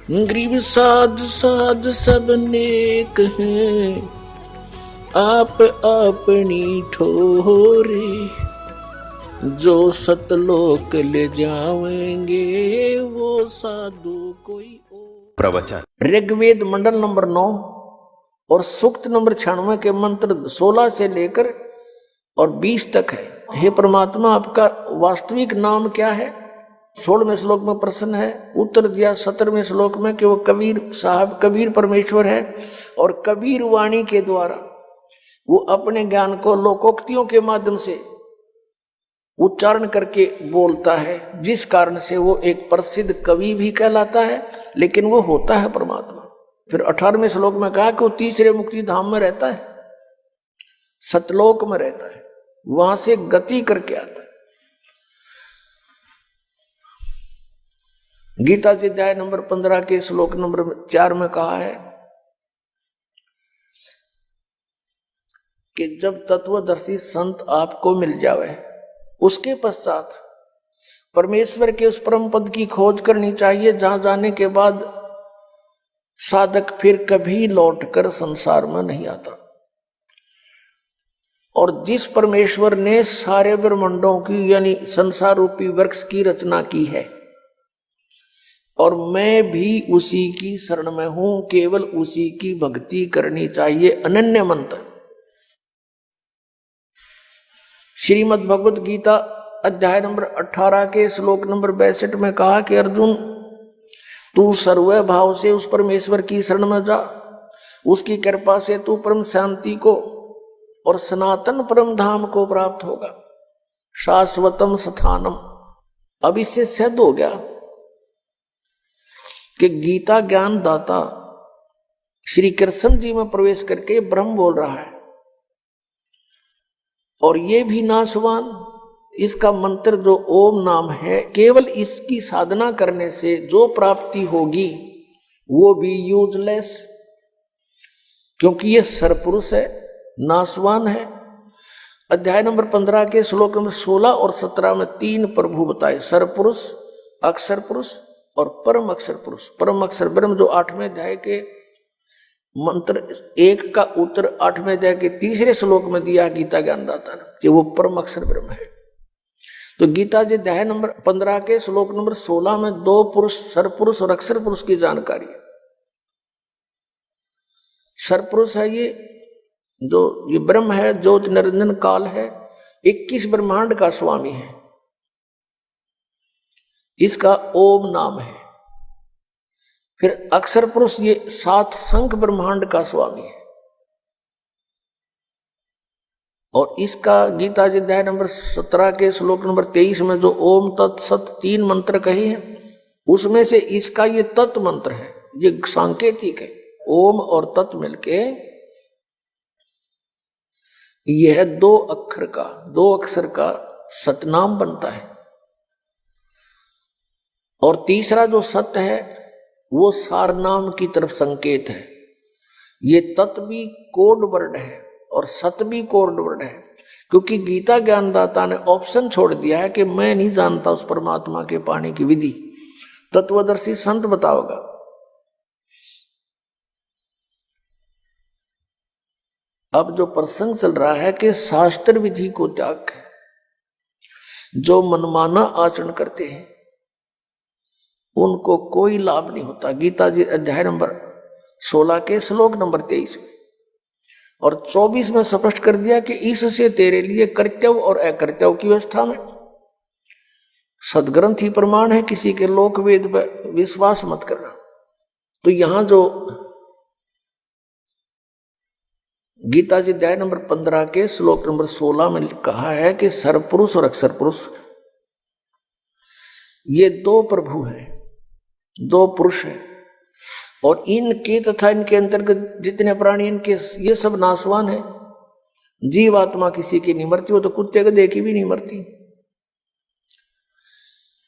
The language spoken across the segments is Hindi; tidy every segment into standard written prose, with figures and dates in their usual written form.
गरीब साध साध सब नेक हैं, आप अपनी ठोरे, जो सतलोक ले जाएंगे वो साधु कोई और। प्रवचन ऋग्वेद मंडल नंबर 9 और सूक्त नंबर 96 के मंत्र 16 से लेकर और 20 तक है। हे परमात्मा, आपका वास्तविक नाम क्या है? 16वें श्लोक में प्रश्न है। उत्तर दिया 17वें श्लोक में कि वो कबीर साहब, कबीर परमेश्वर है और कबीर वाणी के द्वारा वो अपने ज्ञान को लोकोक्तियों के माध्यम से उच्चारण करके बोलता है, जिस कारण से वो एक प्रसिद्ध कवि भी कहलाता है, लेकिन वो होता है परमात्मा। फिर 18वें श्लोक में कहा कि वो तीसरे मुक्ति धाम में रहता है, सतलोक में रहता है, वहां से गति करके आता है। गीता जी अध्याय नंबर 15 के श्लोक नंबर 4 में कहा है कि जब तत्वदर्शी संत आपको मिल जावे, उसके पश्चात परमेश्वर के उस परम पद की खोज करनी चाहिए, जहां जाने के बाद साधक फिर कभी लौटकर संसार में नहीं आता। और जिस परमेश्वर ने सारे ब्रह्मांडों की यानी संसार रूपी वृक्ष की रचना की है, और मैं भी उसी की शरण में हूं, केवल उसी की भक्ति करनी चाहिए। अनन्य मंत्र श्रीमद् भगवत गीता अध्याय नंबर 18 के श्लोक नंबर 62 में कहा कि अर्जुन, तू सर्व भाव से उस परमेश्वर की शरण में जा, उसकी कृपा से तू परम शांति को और सनातन परम धाम को प्राप्त होगा, शाश्वतम स्थानम। अब इससे सिद्ध हो गया कि गीता ज्ञान दाता श्री कृष्ण जी में प्रवेश करके ब्रह्म बोल रहा है, और ये भी नाशवान। इसका मंत्र जो ओम नाम है, केवल इसकी साधना करने से जो प्राप्ति होगी वो भी यूजलेस, क्योंकि ये सरपुरुष है, नाशवान है। अध्याय नंबर 15 के श्लोक नंबर 16 और 17 में 3 प्रभु बताए, सरपुरुष, अक्षर पुरुष और परम अक्षर पुरुष। परम अक्षर ब्रह्म जो 8वें अध्याय के मंत्र 1 का उत्तर 8वें अध्याय के 3रे श्लोक में दिया गीता ज्ञानदाता ने कि वो परम अक्षर ब्रह्म है। तो गीता जी अध्याय नंबर 15 के श्लोक नंबर 16 में 2 पुरुष, सरपुरुष और अक्षर पुरुष की जानकारी है। सरपुरुष है ये ब्रह्म है, ज्योत निरंजन काल है, 21 ब्रह्मांड का स्वामी है, इसका ओम नाम है। फिर अक्षर पुरुष ये 7 संख ब्रह्मांड का स्वामी है, और इसका गीता जी अध्याय नंबर 17 के श्लोक नंबर 23 में जो ओम तत् सत 3 मंत्र कहे हैं, उसमें से इसका ये तत् मंत्र है, ये सांकेतिक है। ओम और तत् मिलके यह 2 अक्षर का सतनाम बनता है। और तीसरा जो सत्य है वो सारनाम की तरफ संकेत है। ये तत् भी कोड वर्ड है और सत भी कोड वर्ड है, क्योंकि गीता ज्ञानदाता ने ऑप्शन छोड़ दिया है कि मैं नहीं जानता उस परमात्मा के पाने की विधि, तत्वदर्शी संत बताओगा। अब जो प्रसंग चल रहा है कि शास्त्र विधि को त्याग के जो मनमाना आचरण करते हैं उनको कोई लाभ नहीं होता। गीता जी अध्याय नंबर 16 के श्लोक नंबर 23 और 24 में स्पष्ट कर दिया कि इससे तेरे लिए कर्तव्य और अकर्तव्य की व्यवस्था में सदग्रंथ ही प्रमाण है, किसी के लोक वेद पर विश्वास मत करना। तो यहां जो गीता जी अध्याय नंबर 15 के श्लोक नंबर 16 में कहा है कि सरपुरुष और अक्षर पुरुष ये 2 प्रभु हैं, 2 पुरुष हैं, और इनके तथा इनके अंतर्गत जितने प्राणी इनके ये सब नाशवान है। जीव आत्मा किसी की नहीं मरती, वो तो कुत्ते गधे की भी नहीं मरती।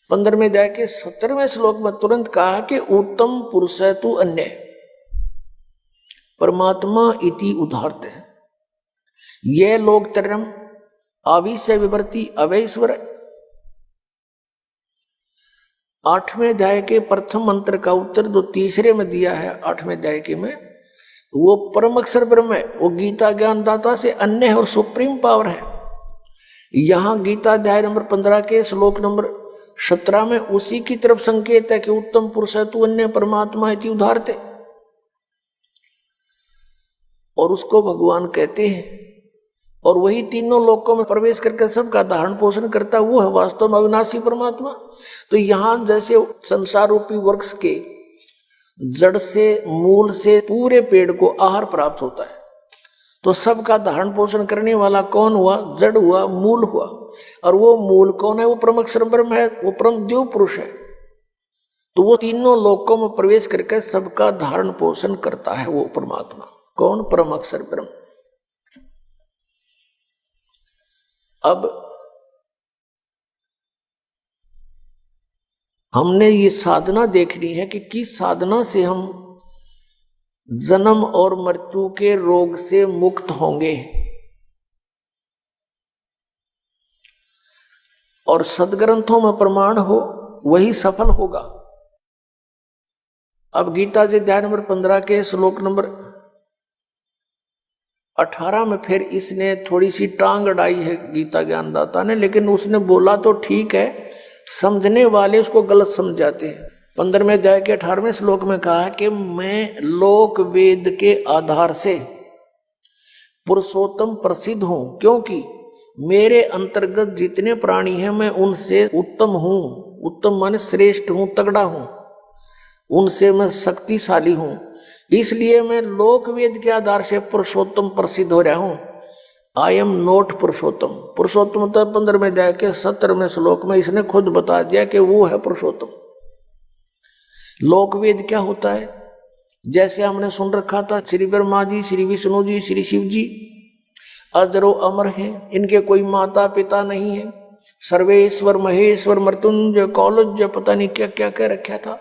15वें अध्याय के 17वें श्लोक में तुरंत कहा कि उत्तम पुरुष है तू अन्य, परमात्मा इति उदाहरते हैं, ये लोग तरम आविश्य विवर्ती अवैश्वर। 8वें अध्याय के प्रथम मंत्र का उत्तर जो तीसरे में दिया है 8वें अध्याय के में, वो परम अक्षर ब्रह्म है, वो गीता ज्ञानदाता से अन्य है और सुप्रीम पावर है। यहां गीता अध्याय नंबर 15 के श्लोक नंबर 17 में उसी की तरफ संकेत है कि उत्तम पुरुष है तू अन्य परमात्मा इति उदाहरते, और उसको भगवान कहते हैं। और वही तीनों लोकों में प्रवेश करके सबका धारण पोषण करता, वो है वास्तव में अविनाशी परमात्मा। तो यहां जैसे संसार रूपी वृक्ष के जड़ से मूल से पूरे पेड़ को आहार प्राप्त होता है, तो सबका धारण पोषण करने वाला कौन हुआ? जड़ हुआ, मूल हुआ। और वो मूल कौन है? वो परम अक्षर ब्रह्म है, वो परम देव पुरुष है। तो वो तीनों लोकों में प्रवेश करके सबका धारण पोषण करता है वो परमात्मा। कौन? परम अक्षर ब्रह्म। अब हमने ये साधना देखनी है कि किस साधना से हम जन्म और मृत्यु के रोग से मुक्त होंगे, और सदग्रंथों में प्रमाण हो वही सफल होगा। अब गीता जी अध्याय नंबर 15 के श्लोक नंबर 18 में फिर इसने थोड़ी सी टांग अड़ाई है गीता ज्ञानदाता ने, लेकिन उसने बोला तो ठीक है, समझने वाले उसको गलत समझ जाते हैं। 15वें अध्याय के 18वें श्लोक में कहा कि मैं लोक वेद के आधार से पुरुषोत्तम प्रसिद्ध हूं, क्योंकि मेरे अंतर्गत जितने प्राणी हैं मैं उनसे उत्तम हूं। उत्तम माने श्रेष्ठ हूं, तगड़ा हूं, उनसे मैं शक्तिशाली हूं, इसलिए मैं लोक वेद के आधार से पुरुषोत्तम प्रसिद्ध हो रहा हूं। आई एम नोट पुरुषोत्तम। पुरुषोत्तम तो 15वें अध्याय के 17वें श्लोक में इसने खुद बता दिया कि वो है पुरुषोत्तम। लोक वेद क्या होता है? जैसे हमने सुन रखा था, श्री ब्रह्मा जी, श्री विष्णु जी, श्री शिव जी अजरो अमर हैं, इनके कोई माता पिता नहीं है। सर्वेश्वर महेश्वर मृत्युंजय कौलज्य पता नहीं क्या क्या कह रखा था।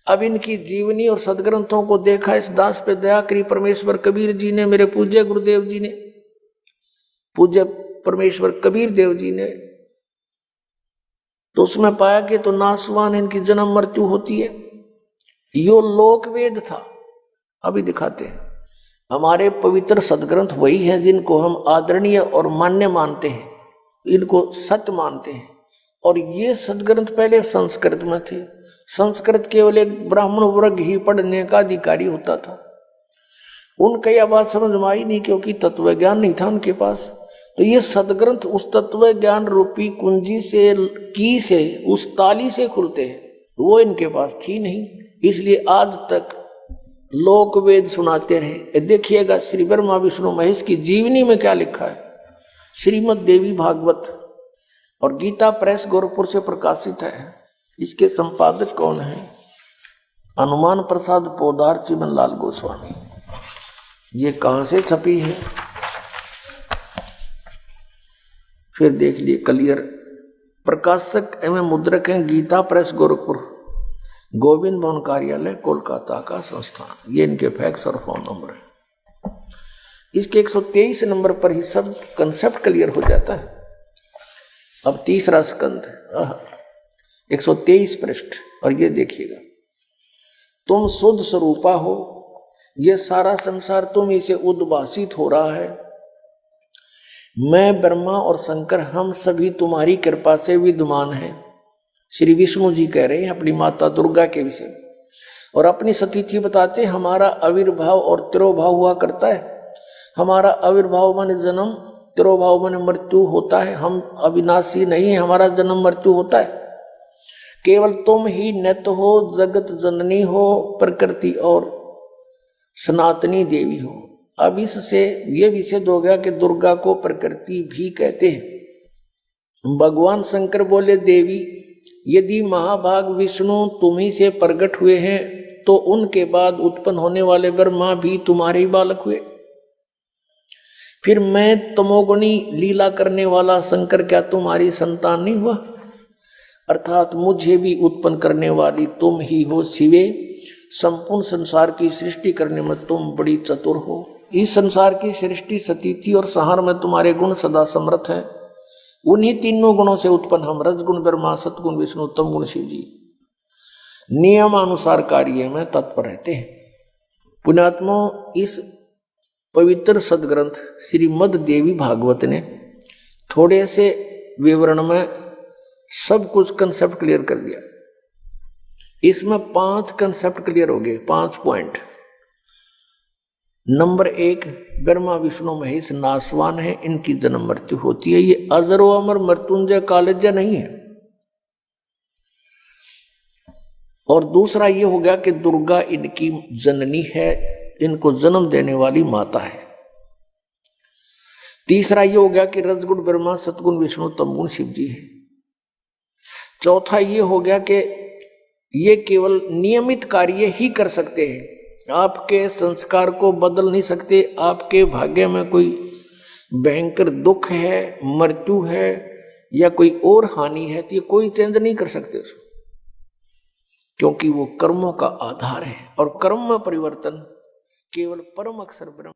अब इनकी जीवनी और सदग्रंथों को देखा, इस दास पे दया करी परमेश्वर कबीर जी ने, मेरे पूज्य गुरुदेव जी ने, पूज्य परमेश्वर कबीर देव जी ने, तो उसमें पाया कि तो नासवान इनकी जन्म मृत्यु होती है। यो लोक वेद था। अभी दिखाते हैं हमारे पवित्र सदग्रंथ वही हैं जिनको हम आदरणीय और मान्य मानते हैं, इनको सत्य मानते हैं। और ये सदग्रंथ पहले संस्कृत में थे। संस्कृत केवल एक ब्राह्मण वर्ग ही पढ़ने का अधिकारी होता था। उनका यह बात समझ में आई नहीं, क्योंकि तत्व ज्ञान नहीं था उनके पास। तो ये सदग्रंथ उस तत्व ज्ञान रूपी कुंजी से, की से, उस ताली से खुलते हैं, वो इनके पास थी नहीं। इसलिए आज तक लोक वेद सुनाते रहे। देखिएगा श्री ब्रह्मा विष्णु महेश की जीवनी में क्या लिखा है। श्रीमद् देवी भागवत और गीता प्रेस गोरखपुर से प्रकाशित है। इसके संपादक कौन है? हनुमान प्रसाद पोदार चिमन लाल गोस्वामी। ये कहां से छपी है फिर देख लिए क्लियर। प्रकाशक एवं मुद्रक हैं गीता प्रेस गोरखपुर, गोविंद भवन कार्यालय कोलकाता का संस्थान। ये इनके फैक्स और फोन नंबर है। इसके 123 नंबर पर ही सब कंसेप्ट क्लियर हो जाता है। अब तीसरा स्कंद 123 पृष्ठ, और ये देखिएगा, तुम शुद्ध स्वरूपा हो, ये सारा संसार तुम इसे उद्भासित हो रहा है। मैं ब्रह्मा और शंकर हम सभी तुम्हारी कृपा से विद्यमान हैं। श्री विष्णु जी कह रहे हैं अपनी माता दुर्गा के विषय, और अपनी सतीथि बताते हमारा आविर्भाव और तिरोभाव हुआ करता है। हमारा आविर्भाव माने जन्म, तिरोभाव माने मृत्यु होता है। हम अविनाशी नहीं है, हमारा जन्म मृत्यु होता है। केवल तुम ही नित्य हो, जगत जननी हो, प्रकृति और सनातनी देवी हो। अब इससे ये विषय हो गया कि दुर्गा को प्रकृति भी कहते हैं। भगवान शंकर बोले, देवी यदि महाभाग विष्णु तुम्ही से प्रकट हुए हैं तो उनके बाद उत्पन्न होने वाले ब्रह्मा भी तुम्हारे ही बालक हुए। फिर मैं तमोगुणी लीला करने वाला शंकर क्या तुम्हारी संतान नहीं हुआ? अर्थात मुझे भी उत्पन्न करने वाली तुम ही हो शिवे। संपूर्ण संसार की सृष्टि करने में तुम बड़ी चतुर हो। इस संसार की सृष्टि, स्थिति और संहार में तुम्हारे गुण सदा समर्थ है। उन्हीं तीनों गुणों से उत्पन्न हम रजगुण ब्रह्मा, सतगुण विष्णु, तम गुण शिव जी नियमानुसार कार्य में तत्पर रहते हैं। पुण्यात्मा, इस पवित्र सदग्रंथ श्रीमद् देवी भागवत ने थोड़े से विवरण में सब कुछ कंसेप्ट क्लियर कर दिया। इसमें 5 कंसेप्ट क्लियर हो गए, 5 पॉइंट। नंबर 1, ब्रह्मा विष्णु महेश नाशवान है, इनकी जन्म मृत्यु होती है, ये अजरो अमर मृत्युंजय कालज्य नहीं है। और दूसरा ये हो गया कि दुर्गा इनकी जननी है, इनको जन्म देने वाली माता है। तीसरा ये हो गया कि रजगुण ब्रह्मा, सतगुण विष्णु, तमगुण शिव जी है। चौथा ये हो गया कि ये केवल नियमित कार्य ही कर सकते हैं, आपके संस्कार को बदल नहीं सकते। आपके भाग्य में कोई भयंकर दुख है, मृत्यु है या कोई और हानि है तो ये कोई चेंज नहीं कर सकते उसको, क्योंकि वो कर्मों का आधार है और कर्म में परिवर्तन केवल परम अक्षर ब्रह्म